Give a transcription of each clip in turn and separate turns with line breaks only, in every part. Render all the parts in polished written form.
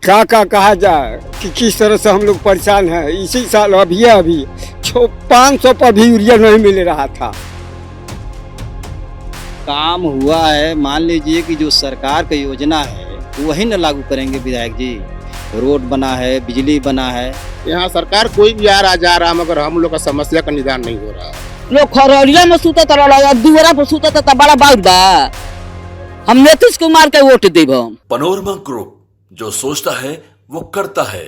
क्या कहा जाए कि किस तरह से हम लोग परेशान हैं। इसी साल अभी 500 पर भी यूरिया नहीं मिल रहा था।
काम हुआ है, मान लीजिए कि जो सरकार का योजना है वही न लागू करेंगे विधायक जी। रोड बना है, बिजली बना है।
यहाँ सरकार कोई भी आ रहा जा रहा, मगर हम लोग का समस्या का निदान नहीं हो रहा।
लोग खरौलिया में सुता था, दुआरा पर सुता था, बड़ा बाउर बा। हम नीतीश कुमार के वोट देब।
पनोरमा ग्रुप, जो सोचता है वो करता है।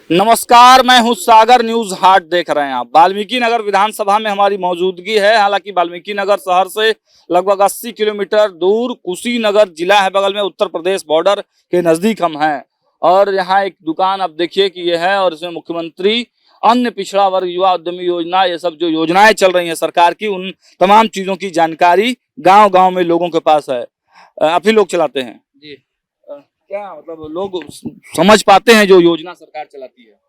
नमस्कार, मैं हूं सागर। न्यूज हाट देख रहे हैं आप। वाल्मीकि नगर विधानसभा में हमारी मौजूदगी है। हालांकि वाल्मीकि नगर शहर से लगभग 80 किलोमीटर दूर कुशीनगर जिला है, बगल में उत्तर प्रदेश बॉर्डर के नजदीक हम हैं। और यहाँ एक दुकान आप देखिए कि ये है, और इसमें मुख्यमंत्री अन्य पिछड़ा वर्ग युवा उद्यमी योजना, ये सब जो योजनाएं चल रही हैं सरकार की, उन तमाम चीजों की जानकारी गाँव गाँव में लोगों के पास है। आप ही लोग चलाते हैं जी? क्या मतलब लोग समझ पाते हैं जो योजना सरकार चलाती है?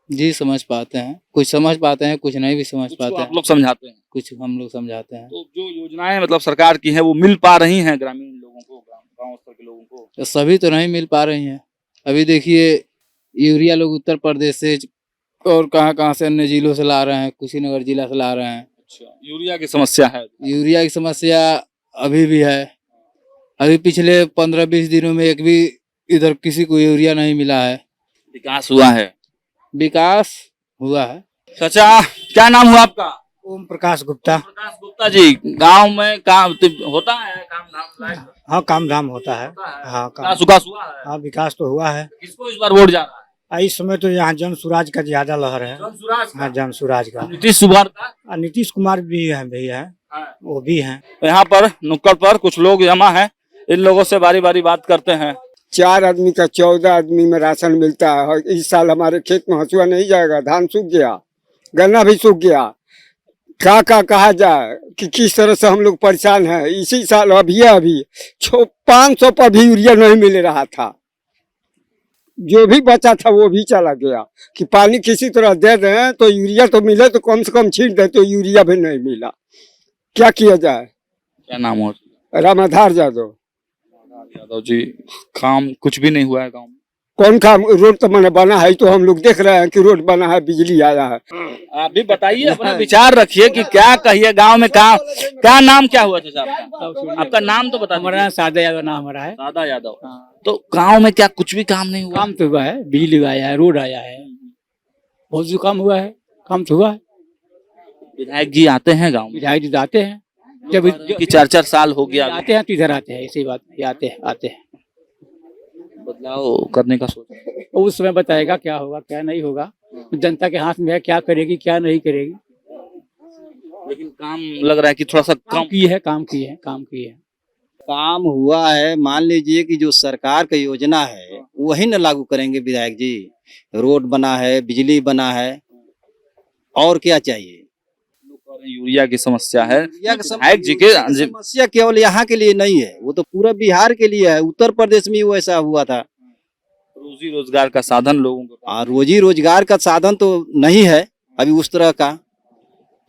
जी समझ पाते हैं, कुछ समझ पाते हैं, कुछ नहीं भी समझ पाते हैं।
आप लोग समझाते हैं,
कुछ हम लोग समझाते हैं।
तो जो योजनाएं मतलब सरकार की हैं वो मिल पा रही हैं ग्रामीण लोगों को, गांव स्तर के लोगों को?
तो सभी तो नहीं मिल पा रही हैं। अभी देखिए यूरिया लोग उत्तर प्रदेश से और कहाँ से अन्य जिलों से ला रहे हैं, कुशीनगर जिला से ला रहे हैं।
अच्छा, यूरिया की समस्या है?
यूरिया की समस्या अभी भी है। अभी पिछले 15-20 दिनों में एक भी इधर किसी को यूरिया नहीं मिला है।
विकास हुआ है?
विकास हुआ है।
चाचा, क्या नाम हुआ आपका?
ओम प्रकाश गुप्ता।
प्रकाश गुप्ता जी, गांव में काम होता है? काम धाम?
हाँ, काम धाम होता है। हाँ,
विकास हुआ है?
हाँ, विकास तो हुआ है।
किसको इस बार वोट जा रहा है?
इस समय तो यहाँ जन सुराज का ज्यादा लहर है।
जन सुराज का?
हाँ, जन सुराज का।
नीतीश कुमार का?
नीतीश कुमार भी है भैया, वो भी हैं।
यहाँ पर नुक्कड़ पर कुछ लोग जमा है, इन लोगों से बारी बारी बात करते हैं।
4 आदमी का 14 आदमी में राशन मिलता है। और इस साल हमारे खेत में हंसुआ नहीं जाएगा, धान सूख गया, गन्ना भी सूख गया। क्या कहा जाए कि किस तरह से हम लोग परेशान हैं। इसी साल अभी 500 पर भी यूरिया नहीं मिल रहा था। जो भी बचा था वो भी चला गया। कि पानी किसी तरह दे दें तो यूरिया तो मिले, तो कम से कम छींट दे, तो यूरिया भी नहीं मिला। क्या किया जाए?
क्या नाम हो?
रामाधार यादव
जी। काम कुछ भी नहीं हुआ है गाँव में?
कौन काम? रोड तो मैंने बना है, तो हम लोग देख रहे हैं कि रोड बना है, बिजली आया है।
आप भी बताइए, अपना विचार रखिए कि क्या कहिए गांव में काम। क्या नाम क्या हुआ था आपका? आपका नाम तो बता।
हमारा सादा यादव नाम हमारा है।
सादा यादव। तो गांव में क्या कुछ भी काम नहीं हुआ?
काम तो हुआ है, बिजली आया है, रोड आया है, बहुत जो काम हुआ है। काम तो हुआ है।
विधायक जी आते हैं गाँव में?
विधायक जी आते हैं, जब
4 साल हो गया
आते हैं तो इधर आते हैं। ऐसी बात नहीं, आते हैं।
बदलाव करने का सोच?
उस समय बताएगा क्या होगा क्या नहीं होगा। जनता के हाथ में है, क्या करेगी क्या नहीं करेगी।
लेकिन काम लग रहा है कि थोड़ा सा
काम की है।
काम हुआ है, मान लीजिए कि जो सरकार का योजना है वही न लागू करेंगे विधायक जी। रोड बना है, बिजली बना है, और क्या चाहिए।
यूरिया की समस्या है।
विधायक जी के समस्या केवल यहाँ के लिए नहीं है, वो तो पूरा बिहार के लिए है। उत्तर प्रदेश में वो ऐसा हुआ था।
रोजी रोजगार का साधन लोगों को,
रोजी रोजगार का साधन तो नहीं है अभी उस तरह का,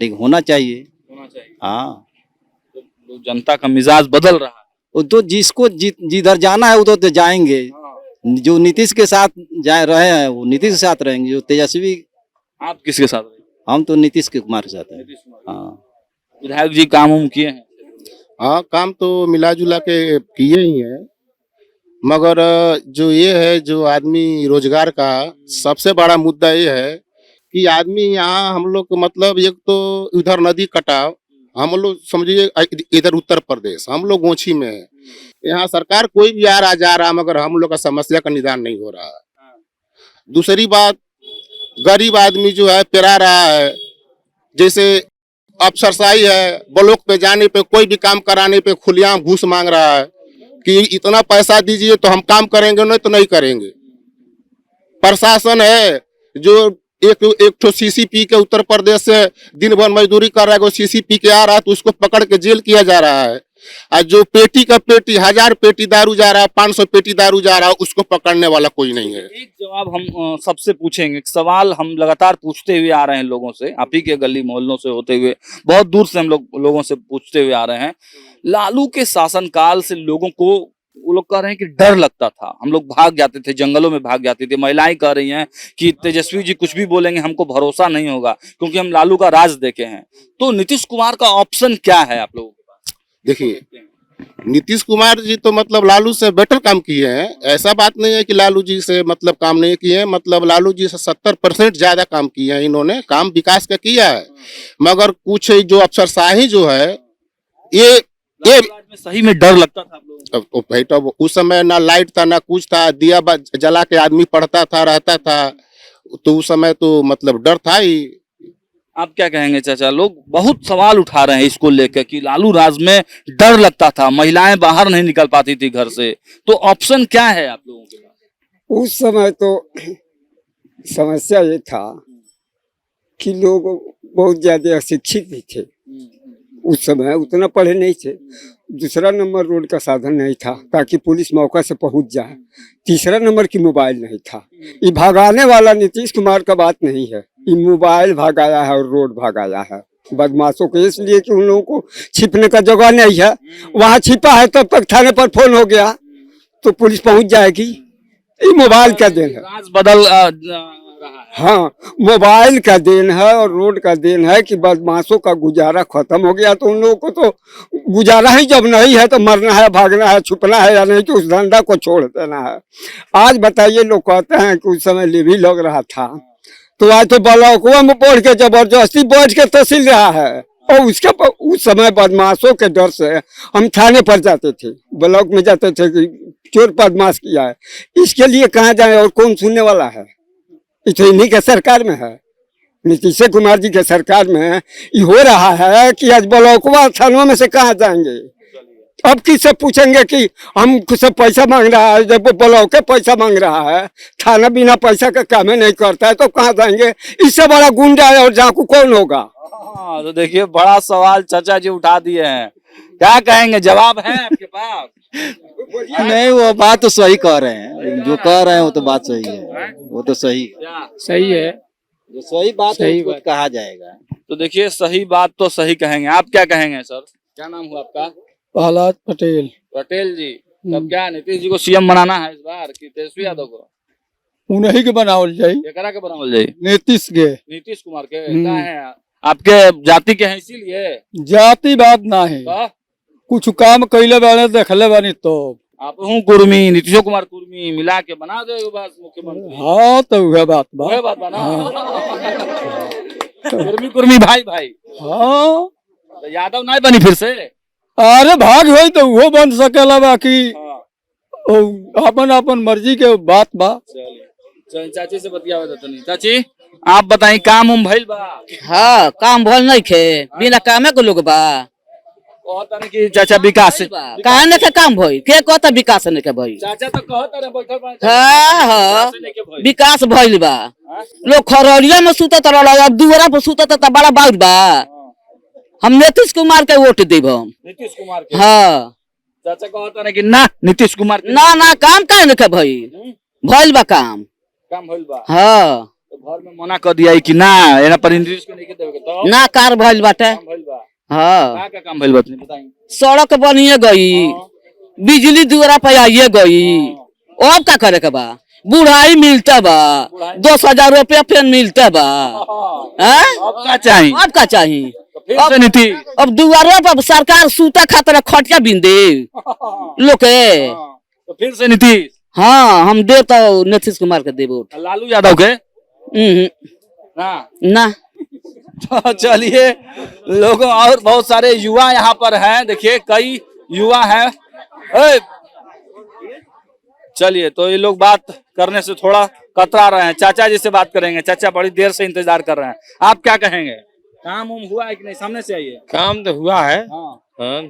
लेकिन होना चाहिए। हाँ,
तो जनता का मिजाज बदल रहा है।
वो तो जिसको जिधर जाना है उधर तो जाएंगे। जो नीतीश के साथ जा रहे हैं वो नीतीश के साथ रहेंगे। जो तेजस्वी।
आप किसके साथ?
हम तो नीतीश कुमार के साथ हैं। हाँ,
विधायक जी काम उम किए हैं?
हाँ, काम तो मिला जुला के किए ही हैं, मगर जो ये है, जो आदमी रोजगार का सबसे बड़ा मुद्दा ये है कि आदमी यहाँ हम लोग मतलब एक तो इधर नदी कटाव, हम लोग समझिए इधर उत्तर प्रदेश, हम लोग गोंछी में है। यहाँ सरकार कोई भी आ रहा जा रहा, मगर हम लोग का समस्या का निदान नहीं हो रहा। दूसरी बात, गरीब आदमी जो है पेरा रहा है। जैसे अफसरशाही है, ब्लॉक पे जाने पे, कोई भी काम कराने पे खुलेआम घूस मांग रहा है कि इतना पैसा दीजिए तो हम काम करेंगे, नहीं तो नहीं करेंगे। प्रशासन है जो एक सीसीपी के उत्तर प्रदेश से दिन भर मजदूरी कर रहा है, सीसीपी के आ रहा है तो उसको पकड़ के जेल किया जा रहा है। और जो पेटी का पेटी 1000 पेटी दारू जा रहा है, 500 पेटी दारू जा रहा है, उसको पकड़ने वाला कोई नहीं है।
एक जवाब हम सबसे पूछेंगे। एक सवाल हम लगातार पूछते हुए आ रहे हैं लोगों से, आप ही के गली मोहल्लों से होते हुए, बहुत दूर से हम लोगों से पूछते हुए आ रहे हैं। लालू के शासनकाल से लोगों को वो लोग कह रहे हैं कि डर लगता था, हम लोग भाग जाते थे, जंगलों में भाग जाते थे। महिलाएं कह रही हैं कि तेजस्वी जी कुछ भी बोलेंगे हमको भरोसा नहीं होगा क्योंकि हम लालू का राज देखे हैं। तो नीतीश कुमार का ऑप्शन क्या है आप लोगों के पास?
देखिए, नीतीश कुमार जी तो मतलब लालू से बेटर काम किए हैं। ऐसा बात नहीं है कि लालू जी से मतलब काम नहीं किए हैं, मतलब लालू जी से 70% ज्यादा काम किए हैं। इन्होंने काम विकास का किया है, मगर कुछ जो अफसरशाही जो है ये
में सही में डर लगता था आप लोगों को?
भाई तो उस समय ना लाइट था ना कुछ था, दिया जला के आदमी पढ़ता था रहता था, तो उस समय तो मतलब डर था ही।
आप क्या कहेंगे चाचा? लोग बहुत सवाल उठा रहे हैं इसको लेकर कि लालू राज में डर लगता था, महिलाएं बाहर नहीं निकल पाती थी घर से। तो ऑप्शन क्या है आप लोगों के पास?
उस समय तो समस्या ये था कि लोग बहुत ज्यादा अशिक्षित भी थे। उस समय उतना पढ़े नहीं थे। दूसरा नंबर रोड का साधन नहीं था ताकि पुलिस मौका से पहुंच जाए। तीसरा नंबर की मोबाइल नहीं था। ये भगाने वाला नीतीश कुमार का बात नहीं है, ये मोबाइल भगाया है और रोड भगाया है बदमाशों को, इसलिए कि उन लोगों को छिपने का जगह नहीं है। वहाँ छिपा है तब तक थाने पर फोन हो गया तो पुलिस पहुंच जाएगी। ये मोबाइल का देन है।
राज बदल रहा है।
हाँ, मोबाइल का देन है और रोड का देन है कि बदमाशों का गुजारा खत्म हो गया। तो उन लोगों को तो गुजारा ही जब नहीं है तो मरना है, भागना है, छुपना है, या नहीं तो उस धंधा को छोड़ देना है। आज बताइए, लोग कहते हैं कि उस समय लेवी लग रहा था, तो आज तो ब्लॉकों में बढ़ के जबरदस्ती बैठ के तहसील रहा है। और उस समय बदमाशों के डर से हम थाने पर जाते थे, ब्लॉक में जाते थे कि चोर बदमाश किया है। इसके लिए कहाँ जाए और कौन सुनने वाला है? तो इन्हीं के सरकार में है, नीतीश कुमार जी के सरकार में ये हो रहा है कि आज ब्लॉकवा थानों में से कहाँ जाएंगे? अब किससे पूछेंगे कि हम से पैसा मांग रहा है? जब ब्लॉक के पैसा मांग रहा है, थाना बिना पैसा का काम नहीं करता है, तो कहाँ जाएंगे? इससे बड़ा गुंडा है और जाकू कौन होगा?
हाँ, तो देखिए बड़ा सवाल चाचा जी उठा दिए हैं। क्या कहेंगे, जवाब है आपके पास?
नहीं, वो बात तो सही कह रहे हैं, जो कह रहे हैं वो तो बात सही है, वो तो सही
सही है,
जो सही बात है उसको कहा जाएगा।
तो देखिए सही बात तो सही कहेंगे। आप क्या कहेंगे सर? क्या नाम हुआ आपका?
प्रहलाद पटेल।
पटेल जी, तब क्या नीतीश जी को सीएम बनाना है इस बार कि तेजस्वी यादव को?
उन्हीं के बनावल जाये,
एकरा के बनावल जाये?
नीतीश
कुमार के। क्या है आपके जाति के हैं इसीलिए?
जाति बात ना है, कुछ काम कैले बाने देखले बानी तो
आप हूँ कुर्मी, नीतीश कुमार कुर्मी मिला के बना दो बस मुख्यमंत्री।
हाँ, तो वह बात
बना। कुर्मी भाई भाई।
हाँ,
तो यादव नहीं बनी फिर से?
अरे भाग हो तो वो बन सकेला, बाकी अपन अपन मर्जी के बात बा।
चलिए चाची से बतियावे तो नहीं। चाची आप बताई, काम उम भइल बा?
हाँ, काम भल नहीं खे, बिना कामे को लोग बा।
कि चाचा विकास
काहे न के काम भई? के कहता विकास न के भई?
चाचा तो कहता रे बैठल बा।
हाँ हाँ, विकास भइल बा। लोग खरौरिया में सुतत रहल, अब दुआरा पर सुतत त बड़ा बाउर बा। हम नीतीश कुमार के वोट देब। हम
नीतीश कुमार के?
हाँ।
चाचा कहता रे कि ना नीतीश कुमार के
ना ना, काम काहे न के भई? भइल बा काम
भइल बा।
हाँ,
तो घर में मना कर दिया कि ना एना पर नीतीश को नहीं के देवे के? तो
ना कार भइल बाटे।
भइल बा।
हाँ,
का काम भइल बा बताई?
सड़क बनिए गई, बिजली दुआरा पे आइए गई। अब का करे के बा? बुढ़ाई मिलता बा, 10,000 रुपया पेन मिलता बा।
अब का चाहिए?
अब का चाहिए?
फिर नीति
अब दुआरा पर सरकार सूता खातिर खटिया बिन दे लोग के।
तो फिर से नीतीश?
हाँ, हम दे तो नीतीश कुमार के देबो।
लालू यादव के
ना।
तो चलिए, लोगों और बहुत सारे युवा यहाँ पर हैं। देखिए कई युवा हैं। चलिए, तो ये लोग बात करने से थोड़ा कतरा रहे हैं। चाचा जी से बात करेंगे। चाचा बड़ी देर से इंतजार कर रहे हैं, आप क्या कहेंगे? काम उम हुआ है कि नहीं? सामने से आइए।
काम तो हुआ है।
हाँ।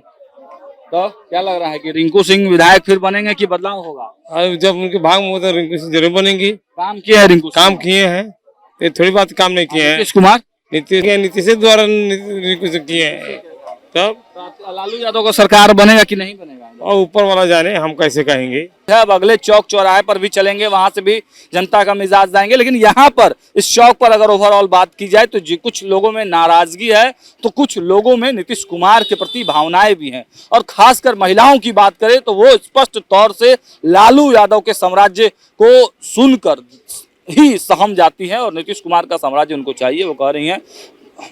तो क्या लग रहा है कि रिंकू सिंह विधायक फिर बनेंगे कि बदलाव होगा?
जब उनके भाग में होता रिंकू सिंह जरूर बनेंगी।
काम किए हैं रिंकू?
काम किए हैं, ये थोड़ी बात काम नहीं किए हैं।
नीतीश कुमार?
नीतीश द्वारा रिंकू सिंह किए हैं। तब
लालू यादव का सरकार बनेगा कि नहीं बनेगा?
और ऊपर वाला जाने, हम कैसे कहेंगे।
अब अगले चौक चौराहे पर भी चलेंगे, वहां से भी जनता का मिजाज जाएंगे, लेकिन यहाँ पर इस चौक पर अगर ओवरऑल बात की जाए तो कुछ लोगों में नाराजगी है, तो कुछ लोगों में नीतीश कुमार के प्रति भावनाएं भी हैं। और खासकर महिलाओं की बात करें तो वो स्पष्ट तौर से लालू यादव के साम्राज्य को सुनकर ही सहम जाती है और नीतीश कुमार का साम्राज्य उनको चाहिए। वो कह रही हैं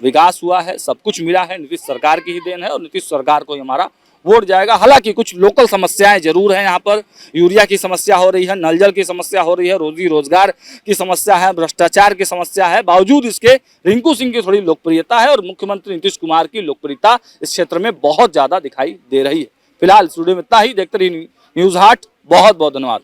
विकास हुआ है, सब कुछ मिला है, नीतीश सरकार की ही देन है और नीतीश सरकार को ही हमारा वोट जाएगा। हालांकि कुछ लोकल समस्याएं जरूर हैं यहाँ पर, यूरिया की समस्या हो रही है, नल जल की समस्या हो रही है, रोजी रोजगार की समस्या है, भ्रष्टाचार की समस्या है। बावजूद इसके रिंकू सिंह की थोड़ी लोकप्रियता है और मुख्यमंत्री नीतीश कुमार की लोकप्रियता इस क्षेत्र में बहुत ज्यादा दिखाई दे रही है। फिलहाल स्टूडियो में इतना ही, देखते रहिए न्यूज हाट। बहुत बहुत धन्यवाद।